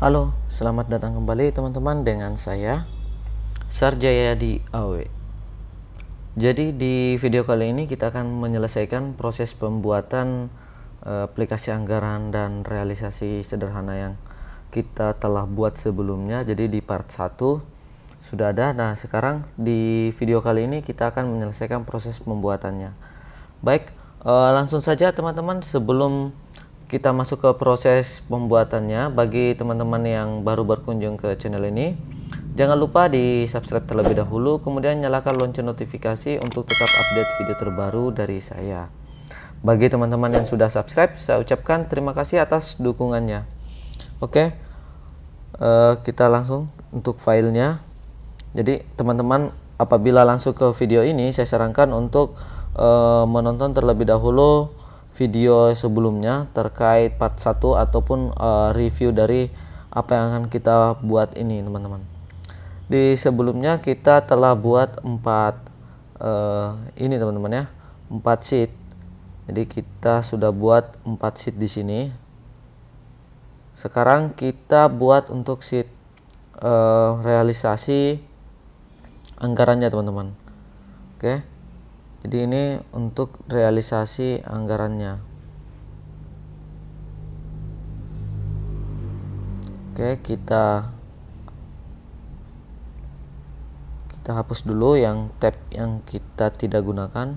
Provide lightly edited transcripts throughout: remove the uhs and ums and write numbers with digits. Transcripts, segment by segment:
Halo, selamat datang kembali teman-teman dengan saya Sarjayadi AW. Jadi di video kali ini kita akan menyelesaikan proses pembuatan aplikasi anggaran dan realisasi sederhana yang kita telah buat sebelumnya. Jadi di part 1 sudah ada. Nah, sekarang di video kali ini kita akan menyelesaikan proses pembuatannya. Baik, langsung saja teman-teman, sebelum kita masuk ke proses pembuatannya, bagi teman-teman yang baru berkunjung ke channel ini, jangan lupa di subscribe terlebih dahulu, kemudian nyalakan lonceng notifikasi untuk tetap update video terbaru dari saya. Bagi teman-teman yang sudah subscribe, saya ucapkan terima kasih atas dukungannya. Oke, kita langsung untuk filenya. Jadi teman-teman, apabila langsung ke video ini, saya sarankan untuk menonton terlebih dahulu video sebelumnya terkait part 1 ataupun review dari apa yang akan kita buat ini, teman-teman. Di sebelumnya kita telah buat 4 ini, teman-teman ya, 4 sheet. Jadi kita sudah buat 4 sheet di sini. Sekarang kita buat untuk sheet realisasi anggarannya, teman-teman. Oke. Jadi ini untuk realisasi anggarannya. Oke, kita hapus dulu yang tab yang kita tidak gunakan.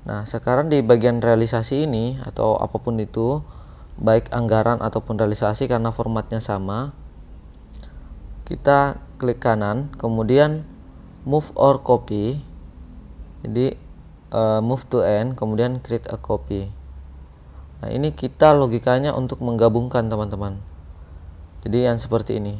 Nah, sekarang di bagian realisasi ini atau apapun itu, baik anggaran ataupun realisasi, karena formatnya sama, kita klik kanan, kemudian move or copy. Jadi move to end, kemudian create a copy. Nah, ini kita logikanya untuk menggabungkan, teman-teman. Jadi yang seperti ini.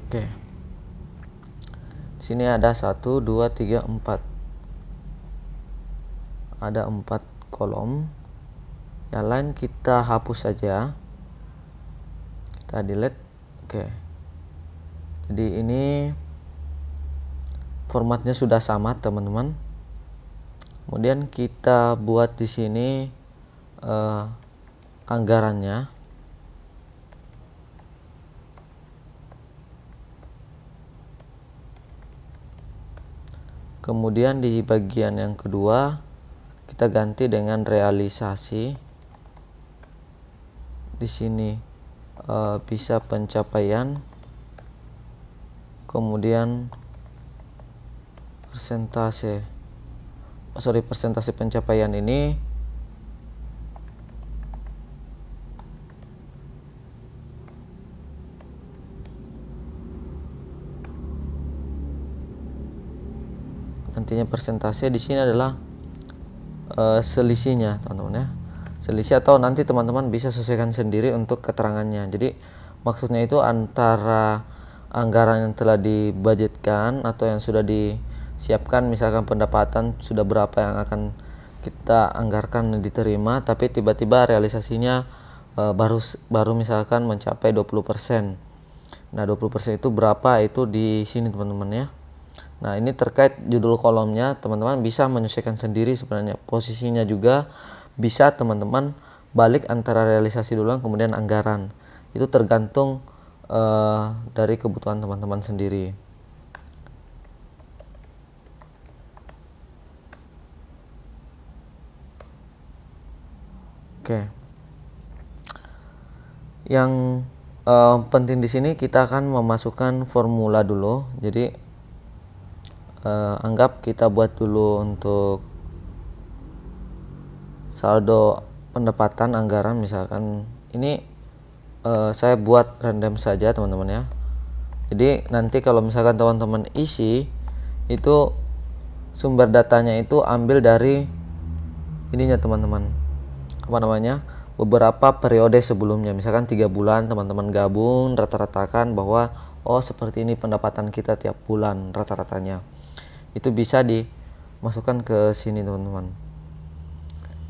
Oke. Di sini ada 1 2 3 4. Ada 4 kolom. Yang lain kita hapus saja, kita delete. Oke, jadi ini formatnya sudah sama, teman-teman. Kemudian kita buat di sini anggarannya. Kemudian di bagian yang kedua kita ganti dengan realisasi. Di sini bisa pencapaian, kemudian persentase pencapaian ini nantinya persentase di sini adalah selisihnya, teman-teman ya. Selisih, atau nanti teman-teman bisa sesuaikan sendiri untuk keterangannya. Jadi maksudnya itu antara anggaran yang telah dibudgetkan atau yang sudah disiapkan, misalkan pendapatan sudah berapa yang akan kita anggarkan diterima, tapi tiba-tiba realisasinya baru misalkan mencapai 20%. Nah, 20% itu berapa, itu di sini, teman-teman ya. Nah, ini terkait judul kolomnya, teman-teman bisa menyesuaikan sendiri sebenarnya. Posisinya juga bisa teman-teman balik antara realisasi duluan kemudian anggaran. Itu tergantung dari kebutuhan teman-teman sendiri. Oke. Yang penting di sini kita akan memasukkan formula dulu. Jadi anggap kita buat dulu untuk saldo pendapatan anggaran, misalkan ini saya buat random saja, teman-teman ya. Jadi nanti kalau misalkan teman-teman isi itu sumber datanya itu ambil dari ininya, teman-teman, apa namanya, beberapa periode sebelumnya, misalkan 3 bulan, teman-teman gabung rata-ratakan bahwa oh seperti ini pendapatan kita tiap bulan rata-ratanya. Itu bisa dimasukkan ke sini, teman-teman.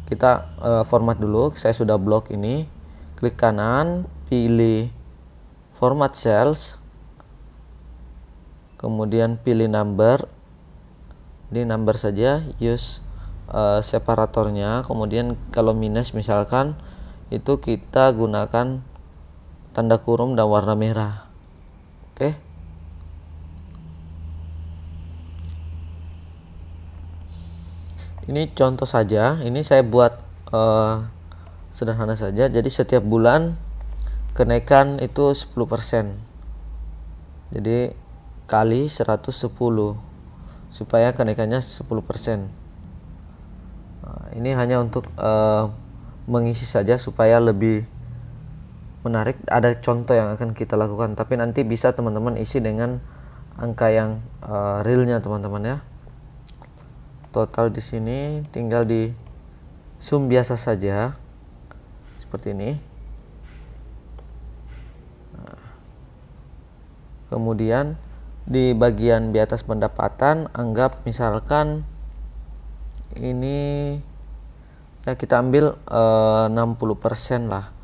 Kita format dulu. Saya sudah blok ini. Klik kanan, pilih format cells. kemudian pilih number, di number saja, use separatornya. Kemudian kalau minus misalkan itu kita gunakan tanda kurung dan warna merah. Oke. Ini contoh saja, ini saya buat sederhana saja. Jadi setiap bulan kenaikan itu 10%. Jadi kali 110 supaya kenaikannya 10%. Nah, ini hanya untuk mengisi saja supaya lebih menarik. Ada contoh yang akan kita lakukan, tapi nanti bisa teman-teman isi dengan angka yang realnya teman-teman ya. Total di sini tinggal di sum biasa saja seperti ini. Nah, kemudian di bagian di atas pendapatan, anggap misalkan ini ya kita ambil 60% lah.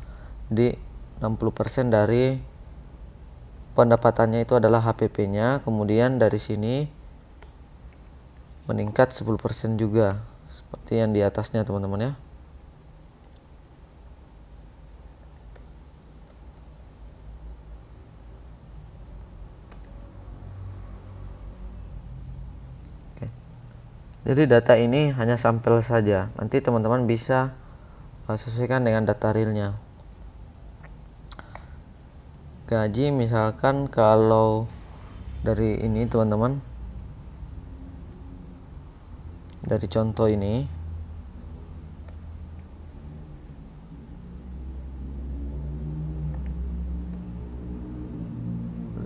Jadi 60% dari pendapatannya itu adalah HPP-nya. Kemudian dari sini meningkat 10% juga seperti yang di atasnya teman-teman ya. Oke. Jadi data ini hanya sampel saja. Nanti teman-teman bisa sesuaikan dengan data realnya. Gaji misalkan kalau dari ini teman-teman, dari contoh ini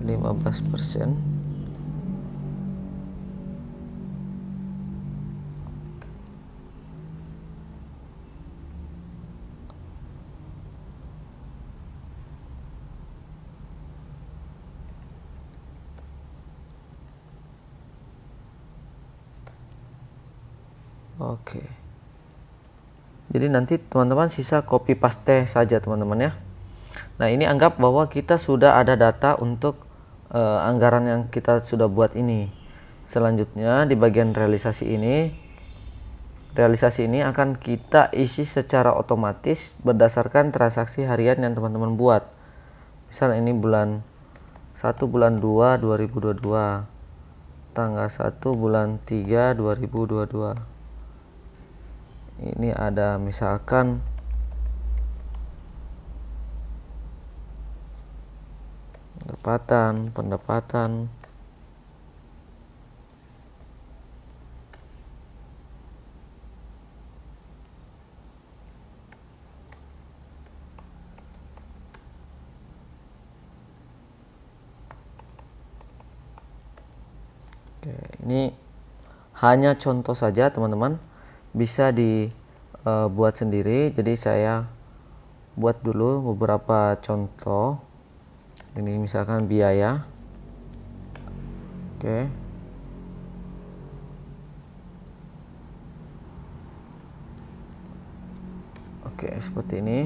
%15. Oke. Jadi nanti teman-teman sisa copy paste saja teman-teman ya. Nah, ini anggap bahwa kita sudah ada data untuk anggaran yang kita sudah buat ini. Selanjutnya di bagian realisasi ini akan kita isi secara otomatis berdasarkan transaksi harian yang teman-teman buat. Misal ini bulan 1 bulan 2 2022, tanggal 1 bulan 3 2022. Ini ada misalkan pendapatan Oke, ini hanya contoh saja teman-teman, bisa dibuat sendiri. Jadi saya buat dulu beberapa contoh. Ini misalkan biaya. Oke. Oke, seperti ini.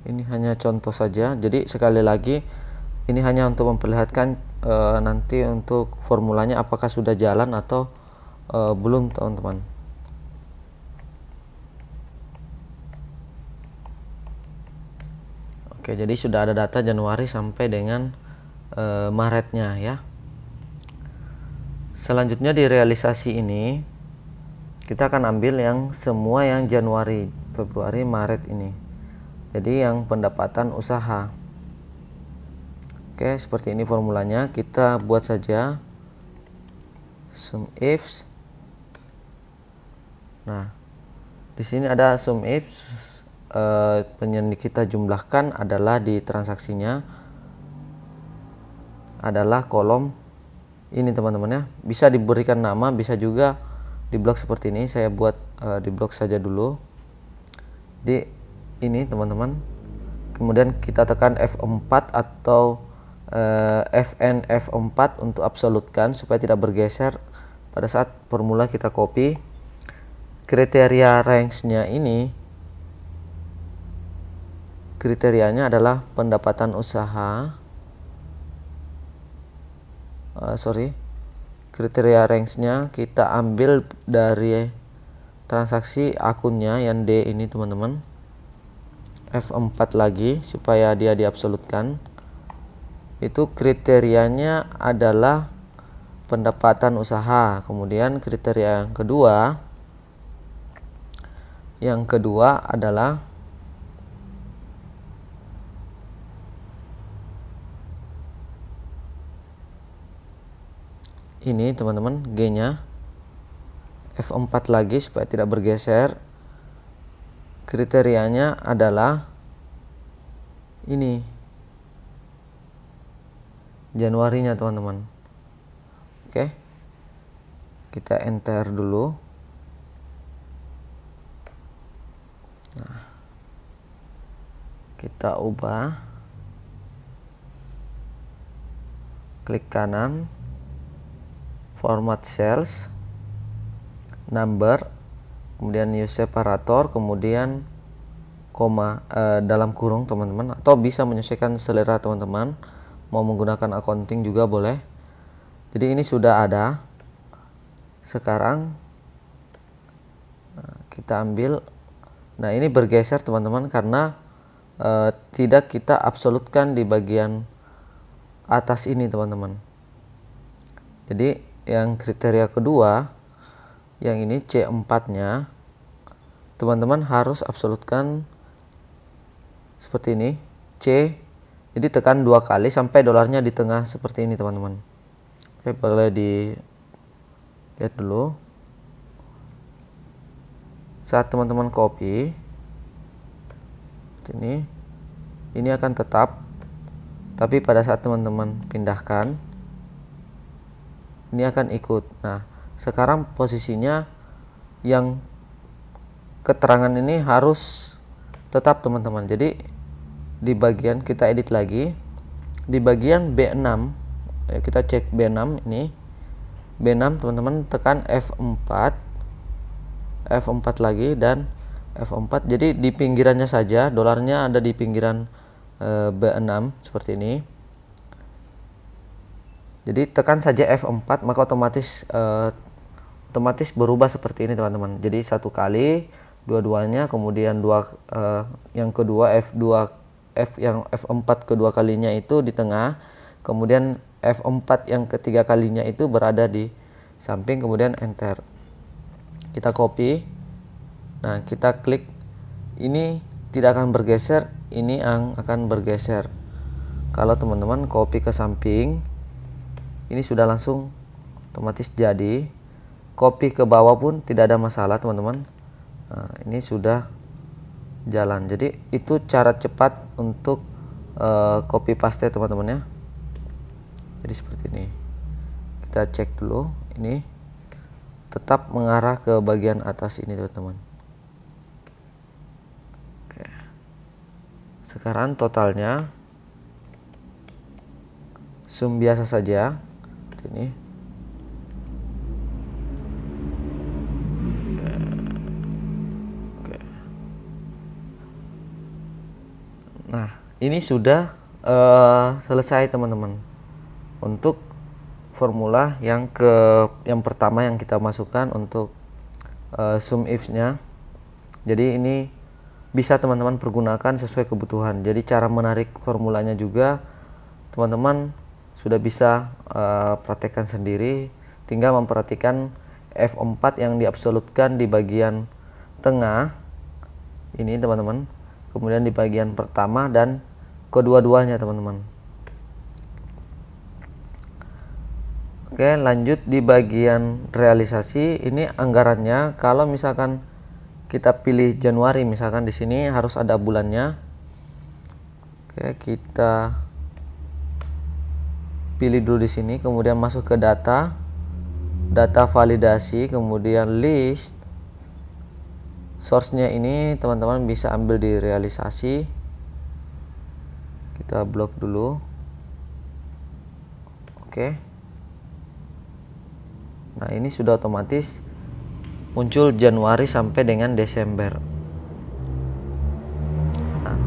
Ini hanya contoh saja. Jadi sekali lagi ini hanya untuk memperlihatkan nanti untuk formulanya apakah sudah jalan atau belum teman-teman. Oke, jadi sudah ada data Januari sampai dengan Maretnya ya. Selanjutnya di realisasi ini kita akan ambil yang semua yang Januari, Februari, Maret ini. Jadi yang pendapatan usaha. Oke, seperti ini formulanya. Kita buat saja sum ifs. Nah, di sini ada sum ifs, yang kita jumlahkan adalah di transaksinya adalah kolom ini teman-teman ya. Bisa diberikan nama, bisa juga di blok seperti ini. Saya buat di blok saja dulu. Di ini teman-teman. Kemudian kita tekan F4 atau Fn F4 untuk absolutkan supaya tidak bergeser pada saat formula kita copy. kriteria range-nya ini, kriterianya adalah pendapatan usaha, kriteria range-nya kita ambil dari transaksi akunnya yang D ini teman-teman. F4 lagi supaya dia diabsolutkan. Itu kriterianya adalah pendapatan usaha. Kemudian kriteria yang kedua adalah ini teman-teman, G-nya. F4 lagi supaya tidak bergeser. Kriterianya adalah ini, Januarinya teman-teman. Oke, kita enter dulu. Nah, kita ubah, klik kanan, format cells, number, kemudian use separator, kemudian koma dalam kurung teman-teman, atau bisa menyesuaikan selera teman-teman, mau menggunakan accounting juga boleh. Jadi ini sudah ada. Sekarang kita ambil. Nah, ini bergeser teman-teman karena tidak kita absolutkan di bagian atas ini teman-teman. Jadi yang kriteria kedua, yang ini C4-nya, teman-teman harus absolutkan seperti ini, C. Jadi tekan 2 kali sampai dolarnya di tengah seperti ini teman-teman. Oke, boleh dilihat dulu. Saat teman-teman copy ini akan tetap, tapi pada saat teman-teman pindahkan ini akan ikut. Nah, sekarang posisinya yang keterangan ini harus tetap teman-teman. Jadi di bagian, kita edit lagi di bagian B6, kita cek B6 ini. B6 teman-teman tekan F4 lagi dan F4. Jadi di pinggirannya saja, dolarnya ada di pinggiran B6 seperti ini. Jadi tekan saja F4, maka otomatis berubah seperti ini teman-teman. Jadi satu kali, dua-duanya, kemudian yang kedua yang F4 kedua kalinya itu di tengah, kemudian F4 yang ketiga kalinya itu berada di samping, kemudian enter. Kita copy. Nah, kita klik, ini tidak akan bergeser, ini akan bergeser. Kalau teman-teman copy ke samping, ini sudah langsung otomatis jadi. Copy ke bawah pun tidak ada masalah teman-teman. Nah, ini sudah jalan. Jadi itu cara cepat untuk copy paste teman-teman ya. Jadi seperti ini. Kita cek dulu, ini tetap mengarah ke bagian atas ini teman-teman. Oke. Sekarang totalnya sum biasa saja. Ini nah, ini sudah selesai teman-teman untuk formula yang pertama yang kita masukkan untuk sum if-nya. Jadi ini bisa teman-teman pergunakan sesuai kebutuhan. Jadi cara menarik formulanya juga teman-teman sudah bisa praktekkan sendiri. Tinggal memperhatikan F4 yang diabsolutkan di bagian tengah ini teman-teman, kemudian di bagian pertama dan kedua-duanya teman-teman. Oke, lanjut di bagian realisasi. Ini anggarannya, kalau misalkan kita pilih Januari, misalkan di sini harus ada bulannya. Oke, kita pilih dulu di sini, kemudian masuk ke data validasi, kemudian list. Source-nya ini teman-teman bisa ambil di realisasi. Kita blok dulu. Oke. Nah, ini sudah otomatis muncul Januari sampai dengan Desember. Nah,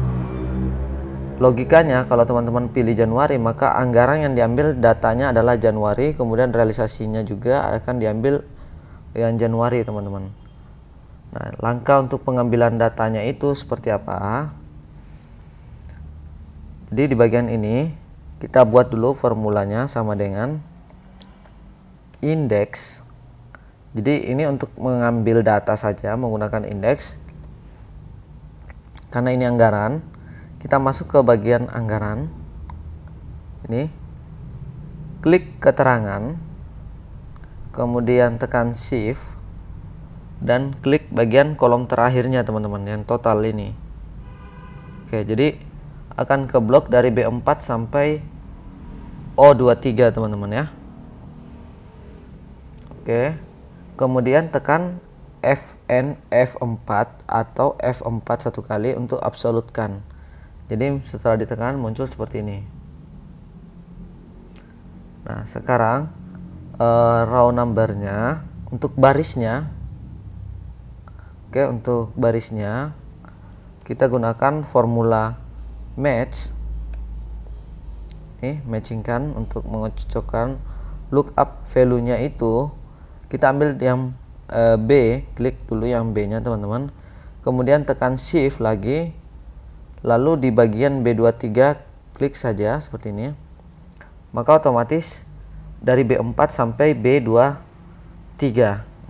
logikanya kalau teman-teman pilih Januari, maka anggaran yang diambil datanya adalah Januari, kemudian realisasinya juga akan diambil yang Januari, teman-teman. Nah, langkah untuk pengambilan datanya itu seperti apa? Jadi di bagian ini kita buat dulu formulanya sama dengan indeks. Jadi ini untuk mengambil data saja menggunakan indeks. Karena ini anggaran, kita masuk ke bagian anggaran. Ini klik keterangan, kemudian tekan shift dan klik bagian kolom terakhirnya, teman-teman, yang total ini. Oke, jadi akan ke blok dari B4 sampai O23, teman-teman ya. Oke, kemudian tekan Fn F4 atau F4 satu kali untuk absolutkan. Jadi setelah ditekan muncul seperti ini. Nah, sekarang row numbernya untuk barisnya. Oke, untuk barisnya kita gunakan formula match. Nih, matchingkan untuk mengocokkan lookup value-nya itu. Kita ambil yang B, klik dulu yang B-nya, teman-teman. Kemudian tekan shift lagi. Lalu di bagian B23 klik saja seperti ini. Maka otomatis dari B4 sampai B23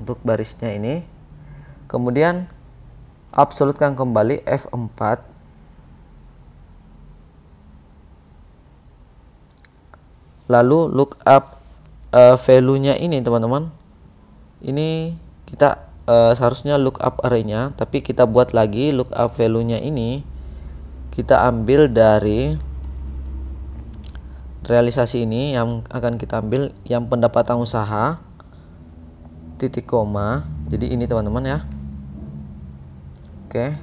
untuk barisnya ini. Kemudian absolutkan kembali F4. Lalu lookup value-nya ini, teman-teman. Ini kita seharusnya lookup array-nya, tapi kita buat lagi lookup value-nya ini. Kita ambil dari realisasi ini yang akan kita ambil yang pendapatan usaha titik koma. Jadi ini, teman-teman ya. Oke.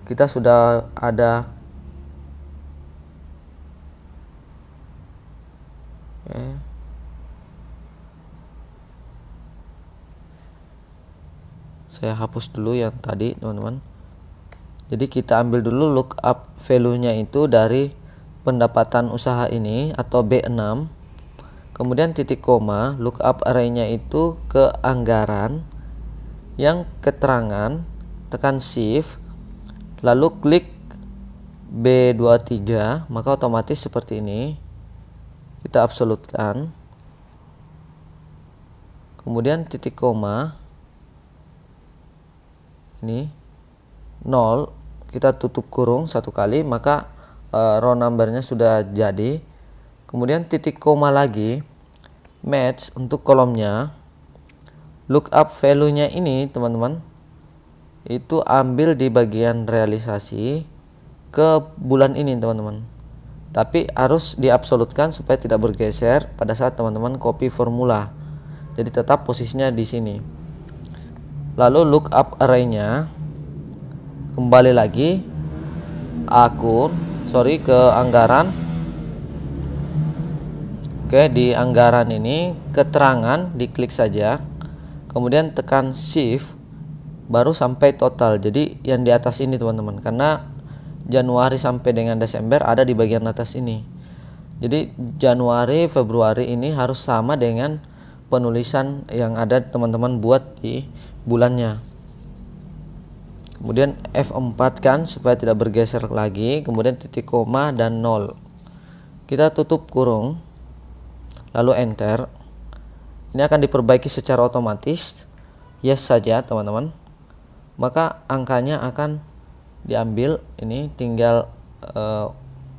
Kita sudah ada saya hapus dulu yang tadi, teman-teman. Jadi kita ambil dulu lookup value-nya itu dari pendapatan usaha ini atau B6. Kemudian titik koma, lookup array-nya itu ke anggaran yang keterangan, tekan shift, lalu klik B23, maka otomatis seperti ini. Kita absolutkan. Kemudian titik koma ini 0, kita tutup kurung satu kali, maka row numbernya sudah jadi. Kemudian titik koma lagi, match untuk kolomnya. Lookup value-nya ini, teman-teman, itu ambil di bagian realisasi ke bulan ini, teman-teman. Tapi harus diabsolutkan supaya tidak bergeser pada saat teman-teman copy formula. Jadi tetap posisinya di sini. Lalu lookup array-nya kembali lagi ke anggaran. Oke, di anggaran ini keterangan diklik saja. Kemudian tekan shift baru sampai total. Jadi yang di atas ini, teman-teman, karena Januari sampai dengan Desember ada di bagian atas ini. Jadi Januari, Februari ini harus sama dengan penulisan yang ada teman-teman buat di bulannya. Kemudian F4 kan supaya tidak bergeser lagi, kemudian titik koma dan 0. Kita tutup kurung, lalu enter. Ini akan diperbaiki secara otomatis. Yes saja, teman-teman. Maka angkanya akan diambil. Ini tinggal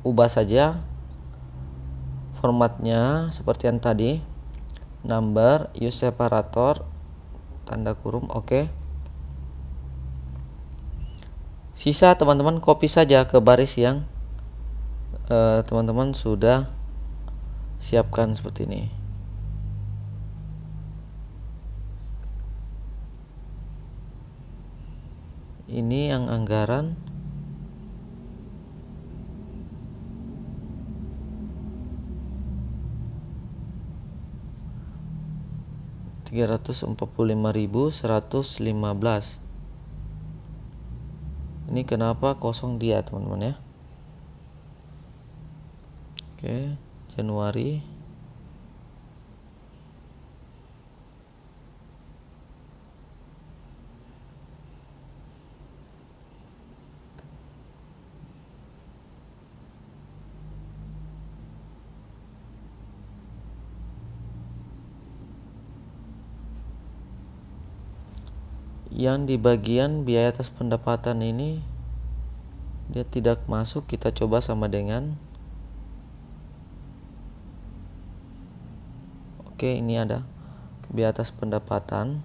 ubah saja formatnya seperti yang tadi. Number, use separator, tanda kurung, oke. Sisa teman-teman copy saja ke baris yang teman-teman sudah siapkan seperti ini. Ini yang anggaran. 345.115. Ini kenapa kosong dia teman-teman ya. Oke, Januari. Yang di bagian biaya atas pendapatan ini dia tidak masuk, kita coba sama dengan ini ada biaya atas pendapatan.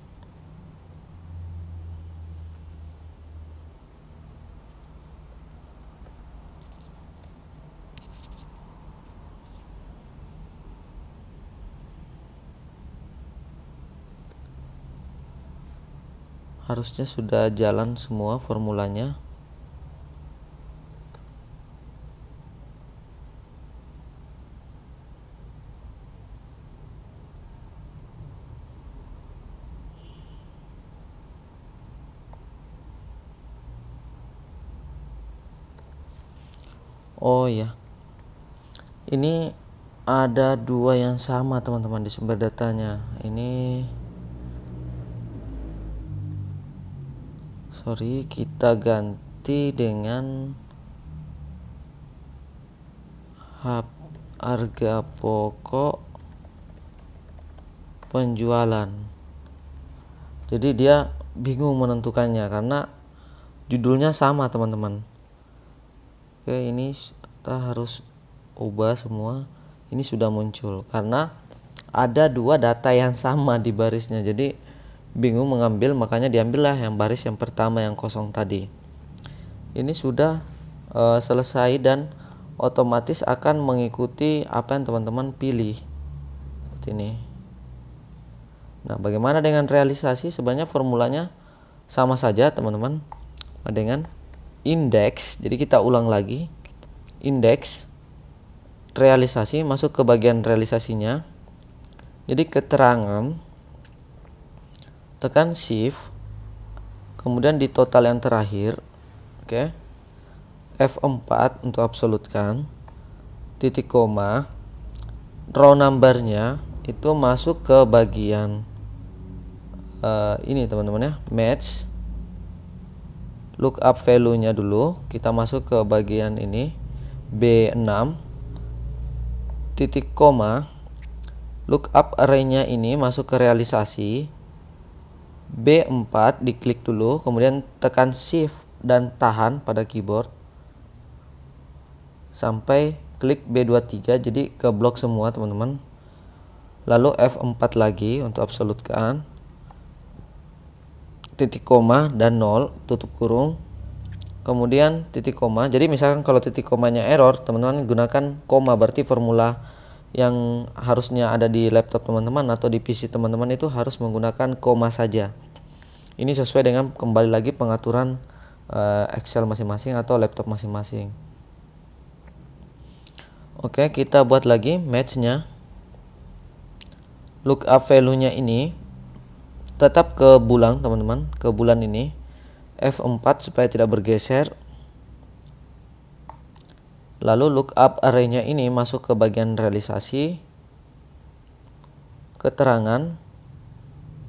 Harusnya sudah jalan semua formulanya. Oh ya, ini ada dua yang sama teman-teman di sumber datanya. Kita ganti dengan harga pokok penjualan. Jadi dia bingung menentukannya karena judulnya sama teman-teman. Ini kita harus ubah semua. Ini sudah muncul karena ada dua data yang sama di barisnya, jadi bingung mengambil, makanya diambillah yang baris yang pertama yang kosong tadi. Ini sudah selesai dan otomatis akan mengikuti apa yang teman-teman pilih seperti ini. Nah, bagaimana dengan realisasi? Sebenarnya formulanya sama saja teman-teman dengan indeks. Jadi kita ulang lagi, indeks realisasi, masuk ke bagian realisasinya. Jadi keterangan, tekan shift, kemudian di total yang terakhir, F4 untuk absolutkan, titik koma, row numbernya itu masuk ke bagian ini teman-teman ya, match. Lookup value nya dulu kita masuk ke bagian ini B6, titik koma, lookup array nya ini masuk ke realisasi B4, diklik dulu, kemudian tekan shift dan tahan pada keyboard sampai klik B23, jadi ke blok semua teman-teman. Lalu F4 lagi untuk absolutkan, titik koma dan 0, tutup kurung, kemudian titik koma. Jadi misalkan kalau titik komanya error, teman-teman gunakan koma, berarti formula yang harusnya ada di laptop teman-teman atau di PC teman-teman itu harus menggunakan koma saja. Ini sesuai dengan kembali lagi pengaturan Excel masing-masing atau laptop masing-masing. Oke, kita buat lagi match-nya. Lookup value-nya ini tetap ke bulan teman-teman, ke bulan ini. F4 supaya tidak bergeser. Lalu lookup array-nya ini masuk ke bagian realisasi, keterangan,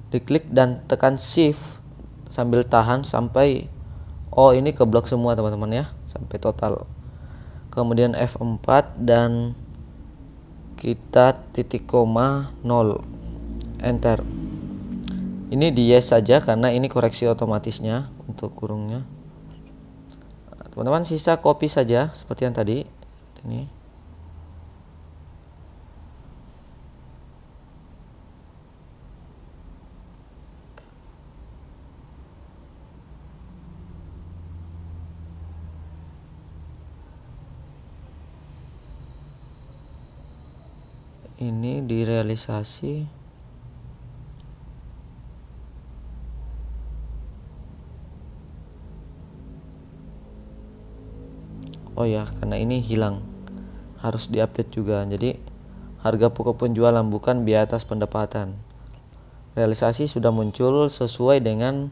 diklik dan tekan shift sambil tahan sampai ini ke blok semua teman-teman ya, sampai total. Kemudian F4 dan kita titik koma 0, enter. Ini di yes saja karena ini koreksi otomatisnya untuk kurungnya. Teman-teman sisa copy saja seperti yang tadi. Ini direalisasi. Oh ya, karena ini hilang, harus diupdate juga. Jadi harga pokok penjualan bukan biaya atas pendapatan. realisasi sudah muncul sesuai dengan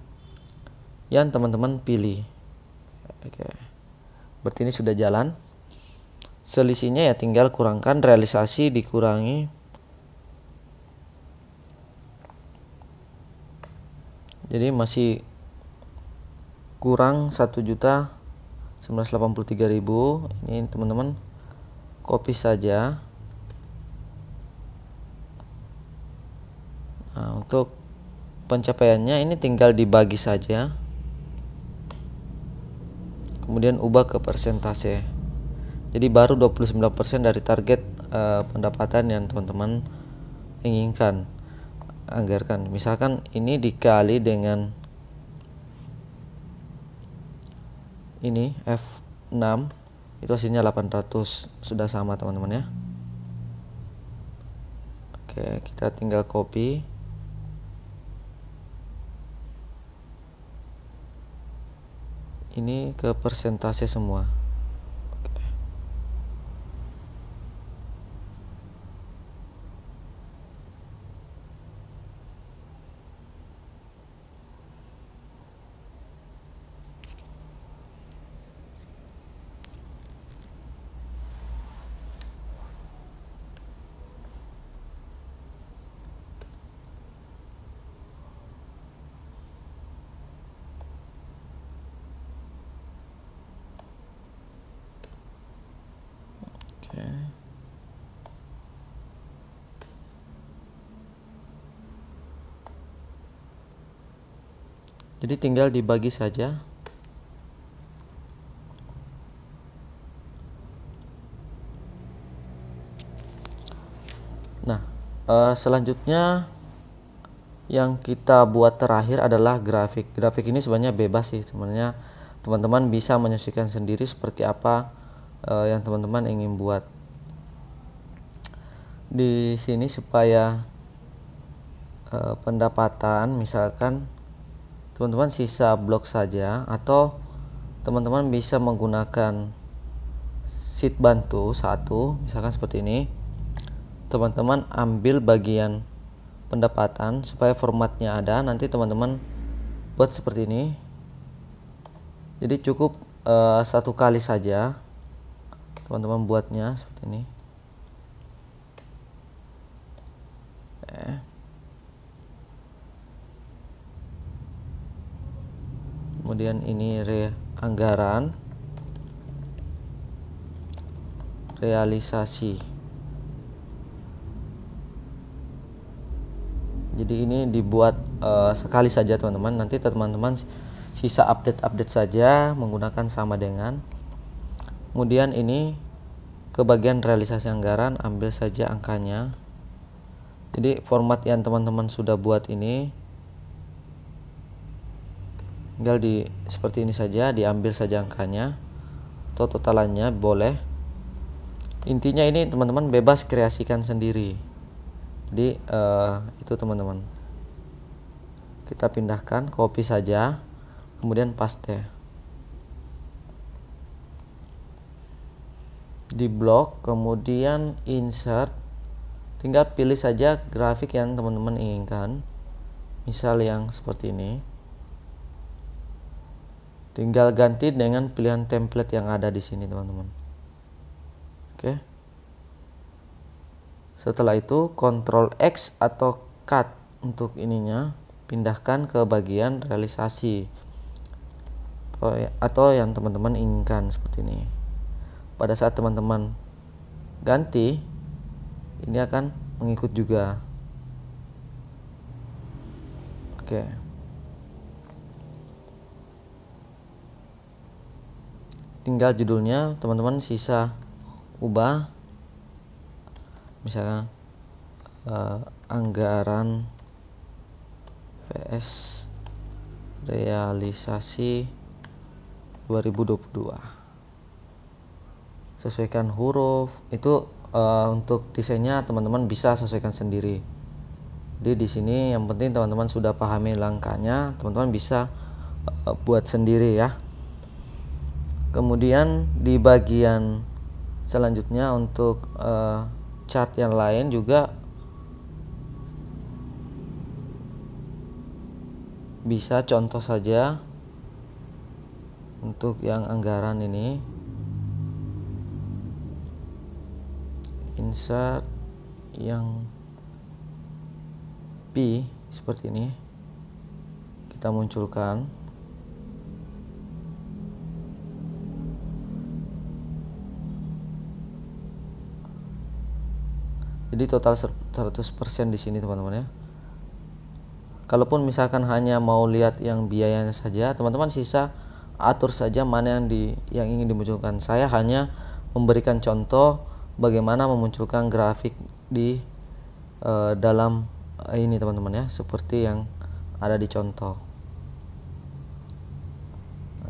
yang teman-teman pilih. Oke. Berarti ini sudah jalan. Selisihnya ya tinggal kurangkan realisasi dikurangi. Jadi masih kurang 1.983.000. Ini teman-teman copy saja. Nah, untuk pencapaiannya ini tinggal dibagi saja. Kemudian ubah ke persentase. Jadi baru 29% dari target pendapatan yang teman-teman inginkan, anggarkan. Misalkan ini dikali dengan ini F6, itu hasilnya 800. Sudah sama teman-teman ya. Oke, kita tinggal copy. Ini ke persentase semua. Oke. Jadi tinggal dibagi saja. Nah, selanjutnya yang kita buat terakhir adalah grafik. Grafik ini sebenarnya bebas sih, sebenarnya teman-teman bisa menyesuaikan sendiri seperti apa yang teman-teman ingin buat. Di sini supaya pendapatan, misalkan teman-teman sisa blok saja, atau teman-teman bisa menggunakan sheet bantu satu, misalkan seperti ini. Teman-teman ambil bagian pendapatan supaya formatnya ada, nanti teman-teman buat seperti ini. Jadi cukup satu kali saja teman-teman buatnya seperti ini. Kemudian ini anggaran realisasi. Jadi ini dibuat sekali saja teman-teman. Nanti teman-teman sisa update saja menggunakan sama dengan. Kemudian ini ke bagian realisasi anggaran, ambil saja angkanya. Jadi format yang teman-teman sudah buat ini tinggal seperti ini saja, diambil saja angkanya atau totalannya boleh. Intinya ini teman-teman bebas kreasikan sendiri. Jadi itu teman-teman, kita pindahkan, copy saja, kemudian paste di blok, kemudian insert. Tinggal pilih saja grafik yang teman-teman inginkan, misal yang seperti ini. Tinggal ganti dengan pilihan template yang ada di sini teman-teman. Oke. Setelah itu Ctrl X atau cut untuk ininya, pindahkan ke bagian realisasi atau yang teman-teman inginkan seperti ini. Pada saat teman-teman ganti, ini akan mengikut juga. Oke. Tinggal judulnya teman-teman sisa ubah, misalnya anggaran vs realisasi 2022. Sesuaikan huruf itu. Untuk desainnya teman-teman bisa sesuaikan sendiri. Jadi di sini yang penting teman-teman sudah pahami langkahnya, teman-teman bisa buat sendiri ya. Kemudian di bagian selanjutnya untuk chart yang lain juga bisa contoh saja untuk yang anggaran ini, insert yang P seperti ini, kita munculkan. Jadi total 100% di sini teman-teman ya. Kalaupun misalkan hanya mau lihat yang biayanya saja, teman-teman sisa atur saja mana yang ingin dimunculkan. Saya hanya memberikan contoh bagaimana memunculkan grafik di dalam ini teman-teman ya, seperti yang ada di contoh.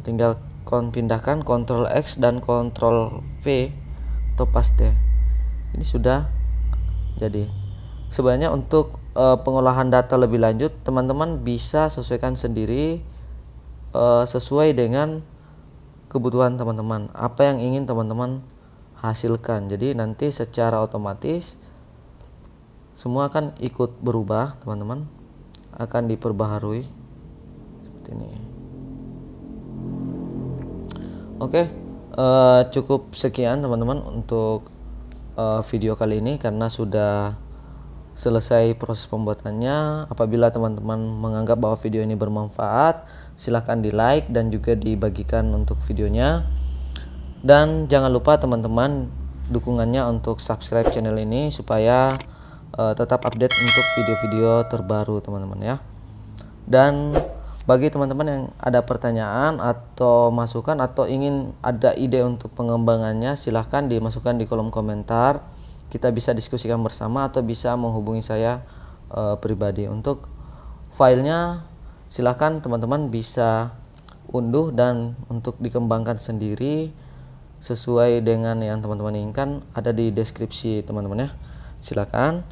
Tinggal pindahkan Ctrl X dan Ctrl V atau paste. Ini sudah jadi. Sebenarnya untuk pengolahan data lebih lanjut, teman-teman bisa sesuaikan sendiri sesuai dengan kebutuhan teman-teman, apa yang ingin teman-teman hasilkan. Jadi nanti secara otomatis semua akan ikut berubah teman-teman, akan diperbaharui seperti ini. Oke, cukup sekian teman-teman untuk video kali ini, karena sudah selesai proses pembuatannya. Apabila teman-teman menganggap bahwa video ini bermanfaat, silahkan di like dan juga dibagikan untuk videonya. Dan jangan lupa teman-teman dukungannya untuk subscribe channel ini supaya tetap update untuk video-video terbaru teman-teman ya. Dan bagi teman-teman yang ada pertanyaan atau masukan atau ingin ada ide untuk pengembangannya, silahkan dimasukkan di kolom komentar. Kita bisa diskusikan bersama atau bisa menghubungi saya pribadi. Untuk filenya silahkan teman-teman bisa unduh dan untuk dikembangkan sendiri sesuai dengan yang teman-teman inginkan, ada di deskripsi teman-teman ya. Silakan.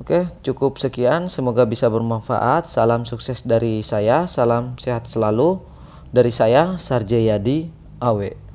Oke, cukup sekian, semoga bisa bermanfaat. Salam sukses dari saya, salam sehat selalu dari saya, Sarjayadi Awe.